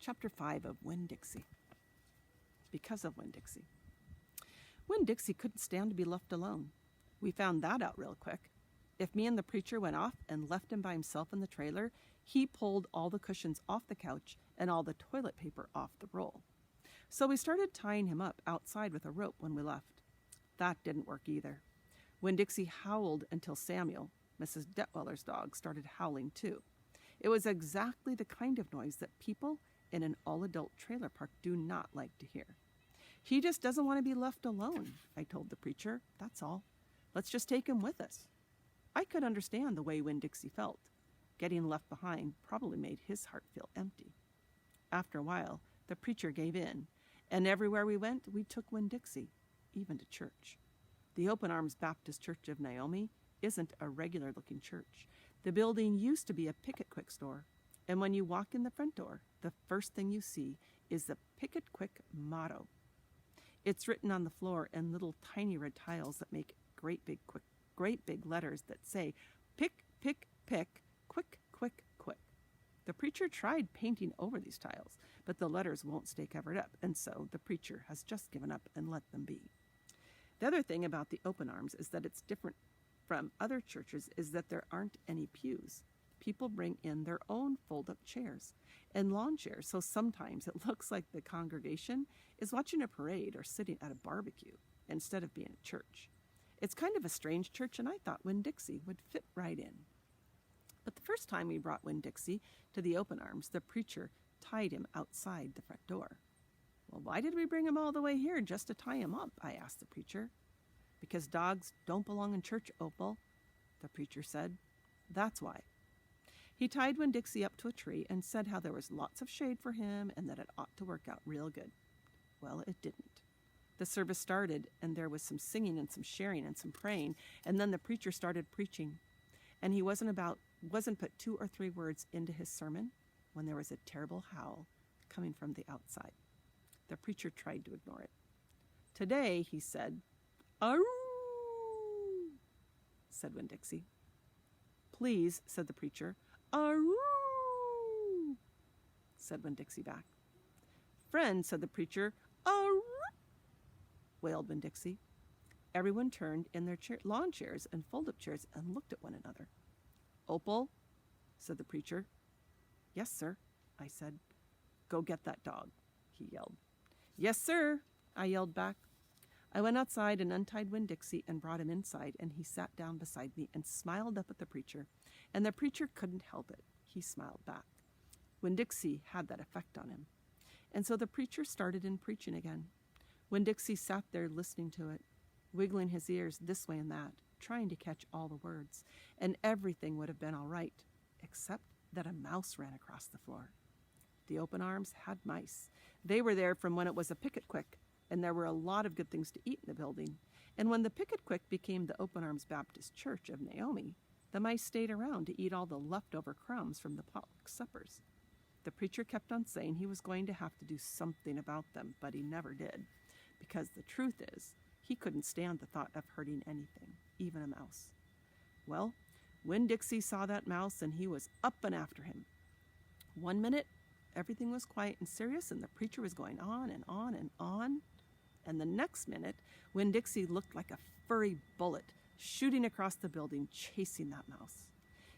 Chapter 5 of Winn, Dixie. Because of Winn, Dixie. Winn Dixie couldn't stand to be left alone. We found that out real quick. If me and the preacher went off and left him by himself in the trailer, he pulled all the cushions off the couch and all the toilet paper off the roll. So we started tying him up outside with a rope when we left. That didn't work either. Winn Dixie howled until Samuel, Mrs. Detweller's dog, started howling too. It was exactly the kind of noise that people in an all-adult trailer park do not like to hear. He just doesn't want to be left alone, I told the preacher. That's all. Let's just take him with us. I could understand the way Winn Dixie felt. Getting left behind probably made his heart feel empty. After a while, the preacher gave in, and everywhere we went, we took Winn Dixie, even to church. The Open Arms Baptist Church of Naomi isn't a regular-looking church. The building used to be a Pick It Quick store, and when you walk in the front door, the first thing you see is the Pick It Quick motto. It's written on the floor in little tiny red tiles that make great big letters that say, pick, pick, pick, quick, quick, quick. The preacher tried painting over these tiles, but the letters won't stay covered up, and so the preacher has just given up and let them be. The other thing about the Open Arms is that it's different from other churches is that there aren't any pews. People bring in their own fold-up chairs and lawn chairs, so sometimes it looks like the congregation is watching a parade or sitting at a barbecue instead of being at church. It's kind of a strange church, and I thought Winn Dixie would fit right in. But the first time we brought Winn Dixie to the Open Arms, the preacher tied him outside the front door. Well, why did we bring him all the way here just to tie him up? I asked the preacher. Because dogs don't belong in church, Opal, the preacher said. That's why. He tied Winn Dixie up to a tree and said how there was lots of shade for him and that it ought to work out real good. Well, it didn't. The service started, and there was some singing and some sharing and some praying, and then the preacher started preaching. And he wasn't put 2 or 3 words into his sermon when there was a terrible howl coming from the outside. The preacher tried to ignore it. Today, he said, "Aroo," said Winn Dixie. "Please," said the preacher. "Aroo," said Winn Dixie back. "Friend," said the preacher. "Aroo," wailed Winn Dixie. Everyone turned in their lawn chairs and fold-up chairs and looked at one another. "Opal," said the preacher. "Yes, sir," I said. "Go get that dog," he yelled. "Yes, sir," I yelled back. I went outside and untied Winn Dixie and brought him inside, and he sat down beside me and smiled up at the preacher, and the preacher couldn't help it. He smiled back. Winn Dixie had that effect on him. And so the preacher started in preaching again. Winn Dixie sat there listening to it, wiggling his ears this way and that, trying to catch all the words, and everything would have been all right, except that a mouse ran across the floor. The Open Arms had mice. They were there from when it was a Pick It Quick, and there were a lot of good things to eat in the building. And when the Pick It Quick became the Open Arms Baptist Church of Naomi, the mice stayed around to eat all the leftover crumbs from the potluck suppers. The preacher kept on saying he was going to have to do something about them, but he never did, because the truth is, he couldn't stand the thought of hurting anything, even a mouse. Well, Winn Dixie saw that mouse, and he was up and after him. One minute, everything was quiet and serious, and the preacher was going on and on and on. And the next minute, Winn Dixie looked like a furry bullet shooting across the building, chasing that mouse.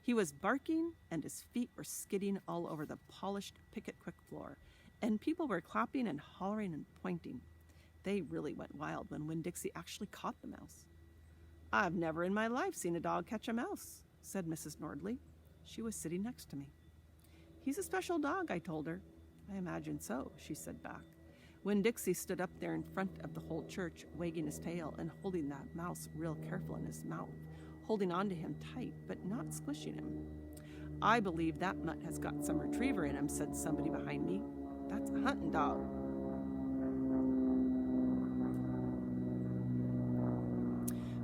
He was barking, and his feet were skidding all over the polished Pick It Quick floor, and people were clapping and hollering and pointing. They really went wild when Winn Dixie actually caught the mouse. "I've never in my life seen a dog catch a mouse," said Mrs. Nordley. She was sitting next to me. "He's a special dog," I told her. "I imagine so," she said back. Winn Dixie stood up there in front of the whole church, wagging his tail and holding that mouse real careful in his mouth, holding on to him tight, but not squishing him. "I believe that mutt has got some retriever in him," said somebody behind me. "That's a hunting dog."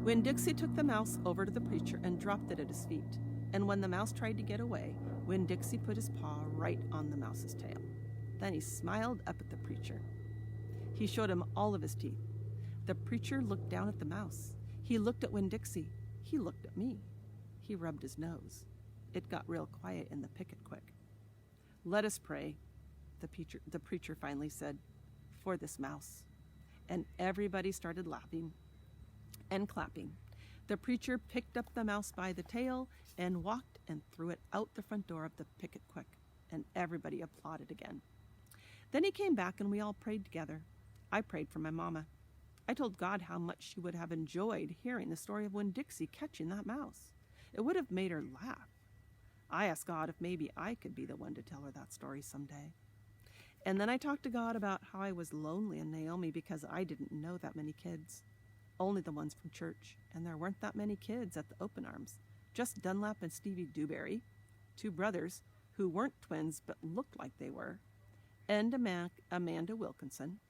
Winn Dixie took the mouse over to the preacher and dropped it at his feet. And when the mouse tried to get away, Winn Dixie put his paw right on the mouse's tail. Then he smiled up at the preacher. He showed him all of his teeth. The preacher looked down at the mouse. He looked at Winn Dixie. He looked at me. He rubbed his nose. It got real quiet in the Pick It Quick. "Let us pray," the preacher finally said, "For this mouse." And everybody started laughing and clapping. The preacher picked up the mouse by the tail and walked and threw it out the front door of the picket quick, and everybody applauded again. Then he came back and we all prayed together. I prayed for my mama. I told God how much she would have enjoyed hearing the story of Winn-Dixie catching that mouse. It would have made her laugh. I asked God if maybe I could be the one to tell her that story someday. And then I talked to God about how I was lonely in Naomi because I didn't know that many kids. Only the ones from church, and there weren't that many kids at the open arms. Just Dunlap and Stevie Dewberry, two brothers who weren't twins but looked like they were, and Amanda Wilkinson,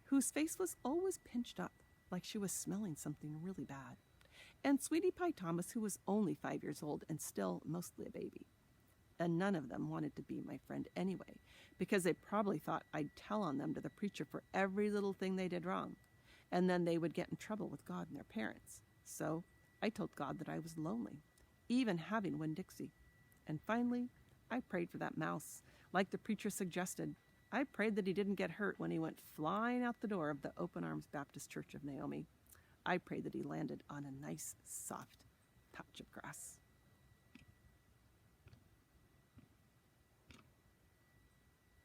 whose face was always pinched up like she was smelling something really bad, and Sweetie Pie Thomas, who was only 5 years old and still mostly a baby. And none of them wanted to be my friend anyway, because they probably thought I'd tell on them to the preacher for every little thing they did wrong, and then they would get in trouble with God and their parents. So I told God that I was lonely, even having Winn-Dixie. And finally, I prayed for that mouse, like the preacher suggested. I prayed that he didn't get hurt when he went flying out the door of the Open Arms Baptist Church of Naomi. I prayed that he landed on a nice, soft patch of grass.